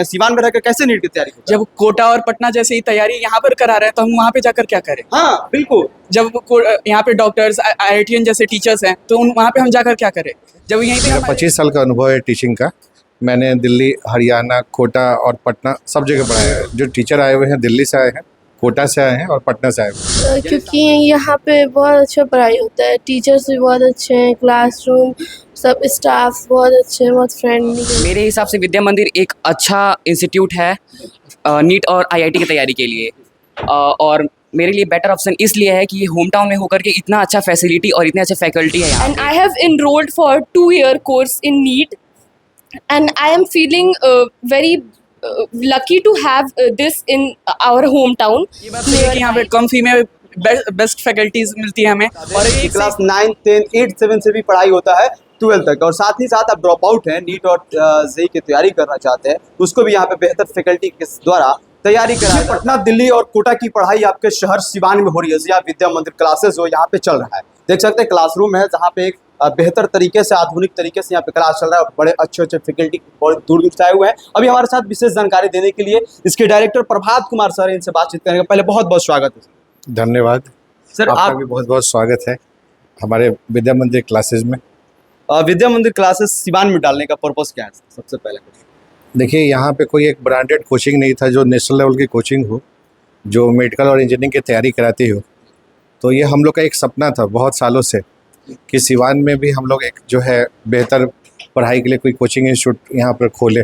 सिवान में रहकर कैसे नीट की तैयारी करते हैं? जब कोटा और पटना जैसे ही तैयारी यहाँ पर करा रहे हैं तो हम वहाँ पे जाकर क्या करें। हाँ बिल्कुल। जब यहाँ पे डॉक्टर्स IITian जैसे टीचर्स हैं तो वहाँ पे हम जाकर क्या करें जब यहीं पे मेरा 25 साल का अनुभव है टीचिंग का। मैंने दिल्ली, हरियाणा, कोटा और पटना सब जगह पढ़ाया है। जो टीचर आए हुए हैं दिल्ली से आए हैं, कोटा से आए हैं और पटना से आए हुए हैं। क्योंकि यहाँ पे बहुत अच्छा पढ़ाई होता है, टीचर्स भी बहुत अच्छे हैं, क्लासरूम सब स्टाफ बहुत अच्छे हैं, बहुत फ्रेंडली है। मेरे हिसाब से विद्या मंदिर एक अच्छा इंस्टीट्यूट है नीट और IIT की तैयारी के लिए। और मेरे लिए बेटर ऑप्शन इसलिए है कि ये होम टाउन में होकर के इतना अच्छा फैसिलिटी और इतने अच्छे फैकल्टी है यहाँ And I have enrolled for 2-year course in NEET, and I am feeling very lucky to have this in our hometown. ये बात सही है कि यहाँ पे कम फी में बेस्ट फैकल्टीज मिलती है हमें। और ये क्लास 9, 10, 8, 7 से भी पढ़ाई होता है 12 तक। और साथ ही साथ आप ड्रॉप आउट हैं, नीट और जेईई की तैयारी करना चाहते हैं, उसको भी यहाँ पे बेहतर फैकल्टी के द्वारा तैयारी कराई। पटना, दिल्ली और कोटा की पढ़ाई आपके शहर सिवान में हो रही है। यहाँ विद्या मंदिर क्लासेस हो यहाँ पे चल रहा है। देख सकते हैं क्लासरूम है जहाँ पे एक बेहतर तरीके से, आधुनिक तरीके से यहाँ पे क्लास चल रहा है और बड़े अच्छे अच्छे फैकल्टी बहुत दूर दूर से आए हुए हैं। अभी हमारे साथ विशेष जानकारी देने के लिए इसके डायरेक्टर प्रभात कुमार सर, इनसे बातचीत करेंगे। पहले बहुत बहुत स्वागत है। धन्यवाद सर। आपका आप भी बहुत बहुत स्वागत है हमारे विद्या मंदिर क्लासेज में। विद्या मंदिर क्लासेस सिवान में डालने का पर्पस क्या है? सबसे पहले देखिए, यहाँ पे कोई एक ब्रांडेड कोचिंग नहीं था जो नेशनल लेवल की कोचिंग हो, जो मेडिकल और इंजीनियरिंग की तैयारी कराती हो। तो ये हम लोग का एक सपना था बहुत सालों से कि सिवान में भी हम लोग एक जो है बेहतर पढ़ाई के लिए कोई कोचिंग इंस्टीट्यूट यहाँ पर खोले।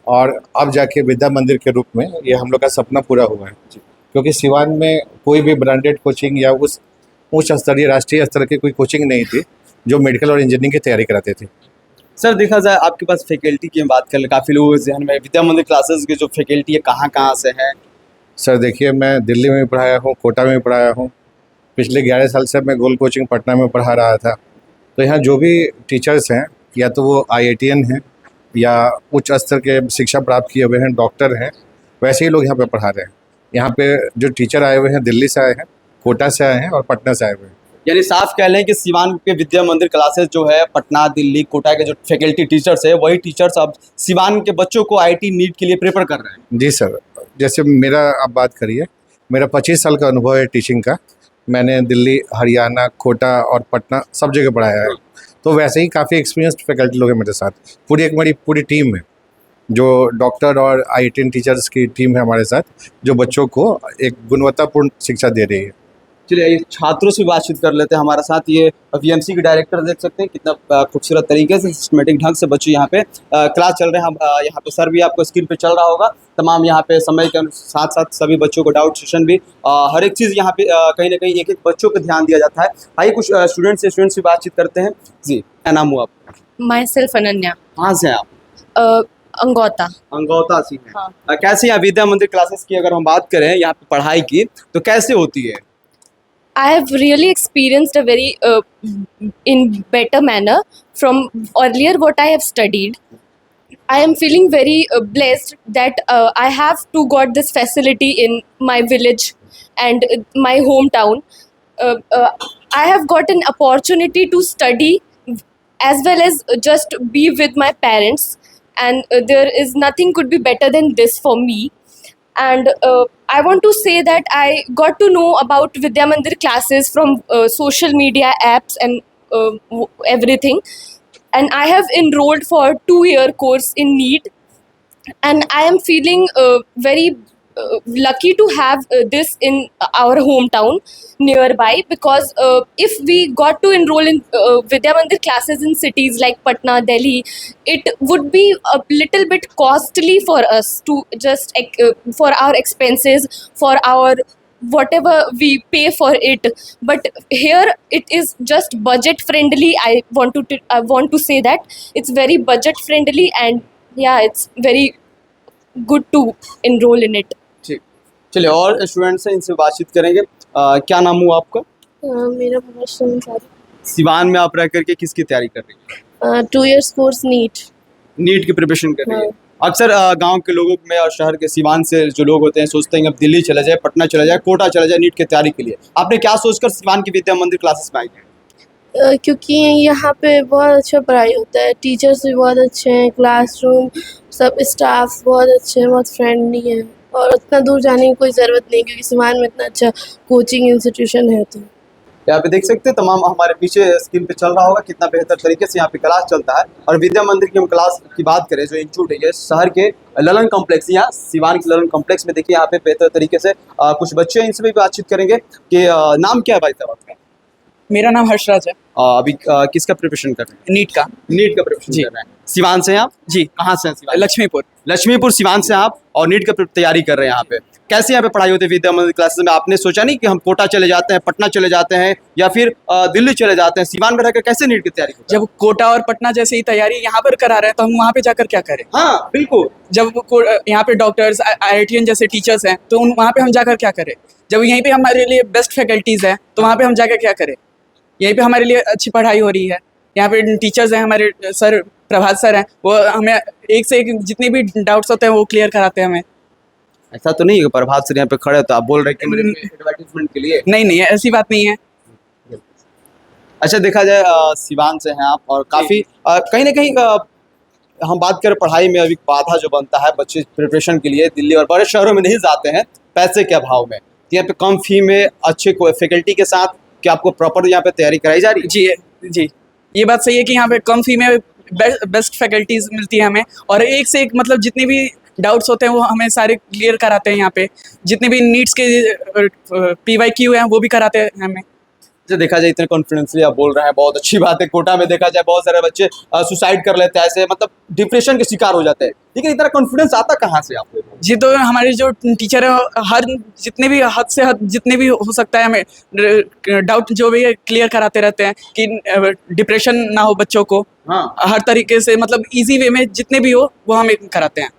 और अब जाके विद्या मंदिर के रूप में ये हम लोग का सपना पूरा हुआ है, क्योंकि सिवान में कोई भी ब्रांडेड कोचिंग या उस उच्च स्तरीय राष्ट्रीय स्तर की कोई कोचिंग नहीं थी जो मेडिकल और इंजीनियरिंग की तैयारी कराते थे। सर, देखा जाए आपके पास फैकल्टी की बात कर ले, काफ़ी लोगों के जहन में विद्या मंदिर क्लासेस की जो फैकल्टी है कहाँ कहाँ से है? सर देखिए, मैं दिल्ली में भी पढ़ाया हूँ, कोटा में भी पढ़ाया हूँ। पिछले 11 साल से मैं गोल्ड कोचिंग पटना में पढ़ा रहा था। तो यहाँ जो भी टीचर्स हैं, या तो वो IITian हैं या उच्च स्तर के शिक्षा प्राप्त किए हुए हैं, डॉक्टर हैं, वैसे ही लोग यहाँ पे पढ़ा रहे हैं। यहाँ पे जो टीचर आए हुए हैं दिल्ली से आए हैं, कोटा से आए हैं और पटना से आए हुए हैं। यानी साफ कह लें कि सिवान के विद्या मंदिर क्लासेस जो है पटना, दिल्ली, कोटा के जो फैकल्टी टीचर्स है वही टीचर्स अब सिवान के बच्चों को IIT नीट के लिए प्रिपेयर कर रहे हैं। जी सर, जैसे मेरा आप बात करिए, मेरा 25 साल का अनुभव है टीचिंग का। मैंने दिल्ली, हरियाणा, कोटा और पटना सब जगह पढ़ाया है। तो वैसे ही काफ़ी एक्सपीरियंस्ड फैकल्टी लोग हैं मेरे साथ। मेरी पूरी टीम है, जो डॉक्टर और IITian टीचर्स की टीम है हमारे साथ, जो बच्चों को एक गुणवत्तापूर्ण शिक्षा दे रही है। चलिए छात्रों से बातचीत कर लेते हैं। हमारे साथ ये VMC के डायरेक्टर, देख सकते हैं कितना खूबसूरत तरीके से सिस्टमेटिक ढंग से बच्चे यहाँ पे क्लास चल रहे हैं। यहाँ पे सर भी आपको स्क्रीन पे चल रहा होगा। तमाम यहाँ पे समय के साथ साथ सभी बच्चों को डाउट सेशन भी हर एक चीज़ यहाँ पे कहीं ना कहीं एक एक बच्चों पे ध्यान दिया जाता है। आइए कुछ स्टूडेंट से बातचीत करते हैं। जी, क्या नाम हुआ आपका? Myself अनन्या। कहाँ से हैं आप? अंगौता। अंगौता से हैं। हाँ। कैसे यहाँ विद्या मंदिर क्लासेस की अगर हम बात करें यहाँ पे पढ़ाई की, तो कैसे होती है? I have really experienced a very in better manner from earlier what I have studied. I am feeling very blessed that I have to got this facility in my village and my hometown. I have got an opportunity to study as well as just be with my parents, and there is nothing could be better than this for me. And I want to say that I got to know about Vidya Mandir classes from social media apps and everything. And I have enrolled for 2-year course in NEET. And I am feeling very lucky to have this in our hometown nearby, because if we got to enroll in Vidya Mandir classes in cities like Patna, Delhi, it would be a little bit costly for us to just for our expenses, for our whatever we pay for it. But here it is just budget friendly. I want to say that it's very budget friendly, and yeah, it's very good to enroll in it. चलिए और student से इनसे बातचीत करेंगे। क्या नाम हुआ आपका? मेरा भविष्य अनुसार सिवान में आप रह करके किसकी तैयारी कर रही हैं? 2 years course नीट की प्रिपरेशन कर रही है। हाँ। अक्सर गांव के लोगों में और शहर के सिवान से जो लोग होते हैं सोचते हैं कि अब दिल्ली चला जाए, पटना चला जाए, कोटा चला जाए नीट की तैयारी के लिए। आपने क्या सोचकर सिवान की विद्या मंदिर क्लासेस में आई हैं? क्योंकि यहाँ पे बहुत अच्छा पढ़ाई होता है, टीचर्स भी बहुत अच्छे हैं, क्लासरूम सब स्टाफ बहुत अच्छे हैं, बहुत फ्रेंडली है और उतना दूर जाने की कोई ज़रूरत नहीं क्योंकि सिवान में इतना अच्छा कोचिंग इंस्टीट्यूशन है। तो यहाँ पे देख सकते हैं तमाम हमारे पीछे स्क्रीन पे चल रहा होगा कितना बेहतर तरीके से यहाँ पे क्लास चलता है। और विद्या मंदिर की हम क्लास की बात करें जो इंस्टीट्यूट है ये शहर के ललन कॉम्प्लेक्स, यहाँ सिवान के ललन कॉम्प्लेक्स में देखिए यहाँ पे बेहतर तरीके से कुछ बच्चे हैं, इनसे भी बातचीत करेंगे कि नाम क्या है भाई साहब आपका? मेरा नाम हर्षराज है। अभी किसका प्रिपरेशन कर रहे हैं? नीट का। नीट का प्रिपरेशन जी। कर रहे हैं। सिवान से हैं आप? जी। कहाँ से हैं सिवान? लक्ष्मीपुर। लक्ष्मीपुर सिवान से आप और नीट का तैयारी कर रहे हैं यहाँ पे। कैसे यहाँ पे पढ़ाई होती है विद्या मंदिर क्लासेस में? आपने सोचा नहीं कि हम कोटा चले जाते हैं, पटना चले जाते हैं या फिर दिल्ली चले जाते हैं? सिवान में रहकर कैसे नीट की तैयारी होती है? जब कोटा और पटना जैसे ही तैयारी यहाँ पर करा रहे हैं तो हम वहाँ पे जाकर क्या करें? हाँ बिल्कुल। जब यहाँ पे डॉक्टर्स IITian जैसे टीचर्स हैं तो वहाँ पे हम जाकर क्या करें? जब यहीं पे हमारे लिए बेस्ट फैकल्टीज़ हैं तो वहाँ पे हम जाकर क्या करें? यहीं पे हमारे लिए अच्छी पढ़ाई हो रही है। यहाँ पे टीचर्स हैं, हमारे सर प्रभात सर हैं, वो हमें एक से एक जितने भी डाउट्स होते हैं वो क्लियर कराते हैं हमें। ऐसा तो नहीं है कि प्रभात सर यहाँ पे खड़े तो आप बोल रहे हैं कि मेरे एडवर्टाइजमेंट के लिए? नहीं ऐसी बात नहीं है। अच्छा, देखा जाए सिवान से हैं आप और काफ़ी कहीं ना कहीं हम बात करें पढ़ाई में अभी बाधा जो बनता है बच्चे प्रिपरेशन के लिए दिल्ली और बड़े शहरों में नहीं जाते हैं पैसे के अभाव में, तो यहाँ पे कम फी में अच्छे फैकल्टी के साथ क्या आपको प्रॉपर यहाँ पे तैयारी कराई जा रही है? जी ये बात सही है कि यहाँ पे कम फी में बेस्ट फैकल्टीज मिलती है हमें और एक से एक मतलब जितने भी डाउट्स होते हैं वो हमें सारे क्लियर कराते हैं। यहाँ पे जितने भी नीट्स के PYQ हैं वो भी कराते हैं हमें। जो देखा जाए इतने कॉन्फिडेंसली आप बोल रहे हैं, बहुत अच्छी बात है। कोटा में देखा जाए बहुत सारे बच्चे सुसाइड कर लेते हैं, ऐसे मतलब डिप्रेशन के शिकार हो जाते हैं, लेकिन इतना कॉन्फिडेंस आता कहाँ से आपको? जी तो हमारे जो टीचर है हर जितने भी हद से हद जितने भी हो सकता है हमें डाउट जो भी क्लियर कराते रहते हैं कि डिप्रेशन ना हो बच्चों को। हाँ हर तरीके से मतलब इजी वे में जितने भी हो वो हमें कराते हैं।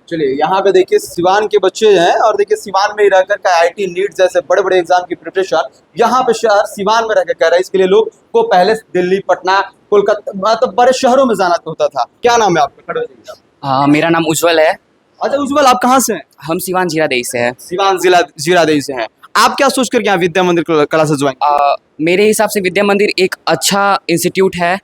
चलिए, यहाँ पे देखिए सिवान के बच्चे हैं और देखिए सिवान में ही रहकर का IIT नीट जैसे बड़े बड़े एग्जाम की प्रिपरेशन यहाँ पे शहर सिवान में रहकर कर रहा है। इसके लिए लोग को पहले दिल्ली, पटना, कोलकाता मतलब बड़े शहरों में जाना होता था। क्या नाम है आपका? खड़े हो जाइए आप। मेरा नाम उज्जवल है। अच्छा उज्जवल, आप कहाँ से हैं? हम सिवान जीरादेई से हैं। सिवान जिला जीरादेई से हैं। आप क्या सोच कर यहाँ विद्या मंदिर क्लासेस ज्वाइन? मेरे हिसाब से विद्या मंदिर एक अच्छा इंस्टीट्यूट है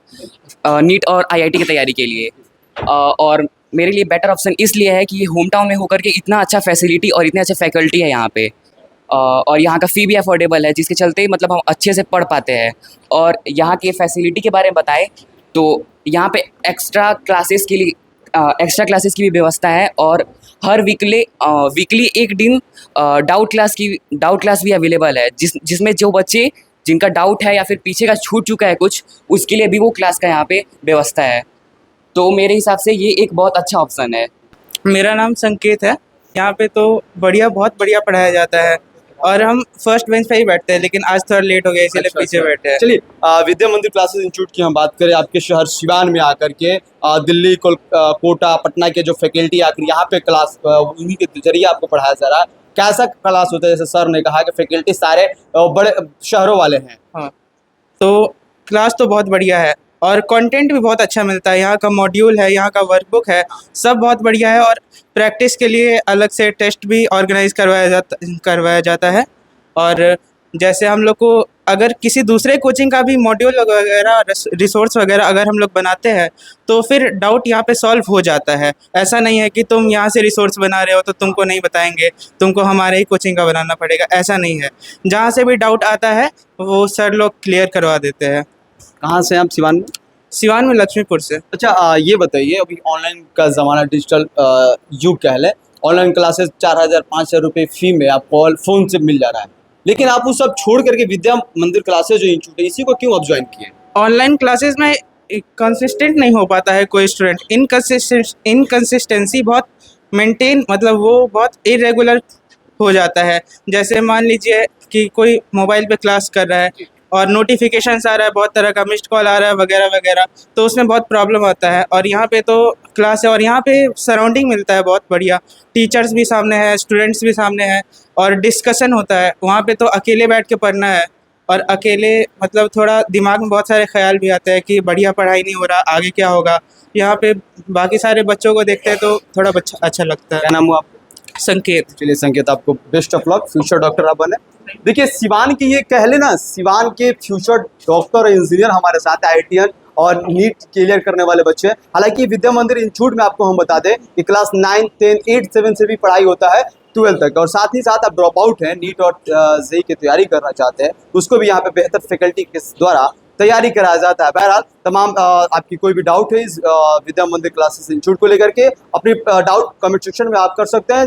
नीट और IIT की तैयारी के लिए। और मेरे लिए बेटर ऑप्शन इसलिए है कि ये होम टाउन में होकर के इतना अच्छा फैसिलिटी और इतने अच्छे फैकल्टी है यहाँ पे। और यहाँ का फ़ी भी अफोर्डेबल है जिसके चलते मतलब हम अच्छे से पढ़ पाते हैं। और यहाँ के फैसिलिटी के बारे में बताएं तो यहाँ पे एक्स्ट्रा क्लासेस की भी व्यवस्था है और हर वीकली एक दिन डाउट क्लास भी अवेलेबल है जिसमें जो बच्चे जिनका डाउट है या फिर पीछे का छूट चुका है कुछ, उसके लिए भी वो क्लास का यहाँ पे व्यवस्था है। तो मेरे हिसाब से ये एक बहुत अच्छा ऑप्शन है। मेरा नाम संकेत है। यहाँ पे तो बहुत बढ़िया पढ़ाया जाता है और हम फर्स्ट बेंच पे ही बैठते हैं, लेकिन आज थोड़ा लेट हो गया इसीलिए पीछे बैठे हैं। चलिए, विद्या मंदिर क्लासेस इंस्टीट्यूट की हम बात करें, आपके शहर सिवान में आकर के दिल्ली, कोटा, पटना के जो फैकल्टी आकर यहाँ पे क्लास उन्हीं के जरिए आपको पढ़ाया जा रहा है, कैसा क्लास होता है? जैसे सर ने कहा कि फैकल्टी सारे बड़े शहरों वाले हैं। हाँ, तो क्लास तो बहुत बढ़िया है और कंटेंट भी बहुत अच्छा मिलता है। यहाँ का मॉड्यूल है, यहाँ का वर्कबुक है, सब बहुत बढ़िया है और प्रैक्टिस के लिए अलग से टेस्ट भी ऑर्गेनाइज करवाया जाता है। और जैसे हम लोग को अगर किसी दूसरे कोचिंग का भी मॉड्यूल वगैरह रिसोर्स वगैरह अगर हम लोग बनाते हैं तो फिर डाउट यहाँ पे सॉल्व हो जाता है। ऐसा नहीं है कि तुम यहाँ से रिसोर्स बना रहे हो तो तुमको नहीं बताएंगे, तुमको हमारे ही कोचिंग का बनाना पड़ेगा, ऐसा नहीं है। जहाँ से भी डाउट आता है वो सर लोग क्लियर करवा देते हैं। कहाँ से आप? सिवान में? सिवान में लक्ष्मीपुर से। अच्छा, ये बताइए अभी ऑनलाइन का ज़माना, डिजिटल युग कह लें, ऑनलाइन क्लासेस 4000-5000 रुपये फ़ी में आपको फ़ोन से मिल जा रहा है, लेकिन आप वो सब छोड़ करके विद्या मंदिर क्लासेस जो इंस्टीट्यूट है इसी को क्यों आप ज्वाइन किए? ऑनलाइन क्लासेस में कंसिस्टेंट नहीं हो पाता है कोई स्टूडेंट, इनकंसिस्टेंसी बहुत मेंटेन मतलब वो बहुत इरेगुलर हो जाता है। जैसे मान लीजिए कि कोई मोबाइल पे क्लास कर रहा है और नोटिफिकेशंस आ रहा है, बहुत तरह का मिस्ड कॉल आ रहा है वगैरह वगैरह, तो उसमें बहुत प्रॉब्लम आता है। और यहाँ पे तो क्लास है और यहाँ पे सराउंडिंग मिलता है बहुत बढ़िया, टीचर्स भी सामने है, स्टूडेंट्स भी सामने है और डिस्कशन होता है। वहाँ पे तो अकेले बैठ के पढ़ना है और अकेले मतलब थोड़ा दिमाग में बहुत सारे ख्याल भी आते हैं कि बढ़िया पढ़ाई नहीं हो रहा, आगे क्या होगा। यहाँ पे बाकी सारे बच्चों को देखते हैं तो थोड़ा अच्छा लगता है। क्या नाम हुआ आपका? संकेत। चलिए संकेत, आपको best of luck, future doctor आप बने। देखिए सिवान की ये कह लेना, सिवान के फ्यूचर डॉक्टर और इंजीनियर हमारे साथ IITian और नीट क्लियर करने वाले बच्चे हैं। हालांकि विद्या मंदिर इंस्टीट्यूट में आपको हम बता दें कि क्लास 9, 10, 8, 7 से भी पढ़ाई होता है 12 तक, और साथ ही साथ आप ड्रॉप आउट हैं, नीट और जेई की तैयारी करना चाहते हैं, उसको भी यहाँ पे बेहतर फैकल्टी के द्वारा तैयारी कराया जाता है। बहरहाल तमाम आपकी कोई भी डाउट है इस विद्या मंदिर क्लासेस इंस्टीट्यूट को लेकर के, अपनी डाउट कमेंट सेक्शन में आप कर सकते हैं।